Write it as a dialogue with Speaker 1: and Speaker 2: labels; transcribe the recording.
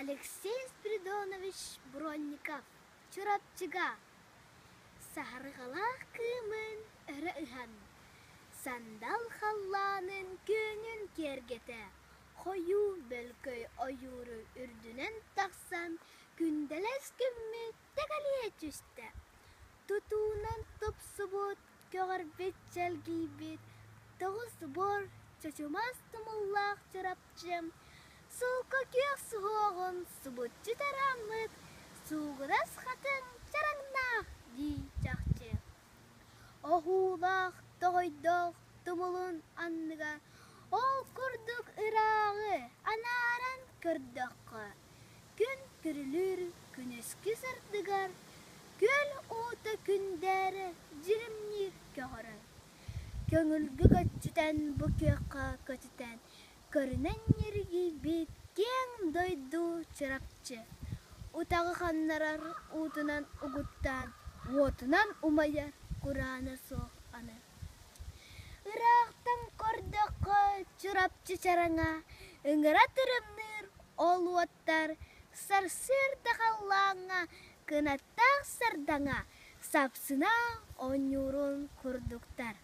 Speaker 1: Алексей Спиридонович Бронников, чурапчыга, сахарғалақ кымын ұры ұхан, сандал халланын көнін кергеті, қою бөлкөй ойуры үрдінен тақсан, күнделес күмі тәгәлие түсті. Тұтуынан топсы бұд, көгір бет жәлгей бет, тоғыз бор, чачымас тұмыллақ чурапчым, Сука кек суғын сұбытчы тарамыд, суғырас қатын чараңнақ дей чақчы. Оғулақ, тоғойдоқ, тұмылын анныға, ол күрдік ұрағы, анаран күрдіққы. Күн күрілір, күнескі сырдығар, көл оты күндәрі жирімнер көгірі. Көңілгі көтчітен бұкеққа көтітен, көрінен ерге бет кен дойду чырапчы. Утағы қаннарар утынан ұғыттан, отынан умаяр құраны соқ аны. Ирақтан көрдіқі чырапчы чараңа, үңіра түрімнір ол оттар, сарсыр тақалаңа, кынаттақ сардаңа, сапсына онюрун күрдіктар.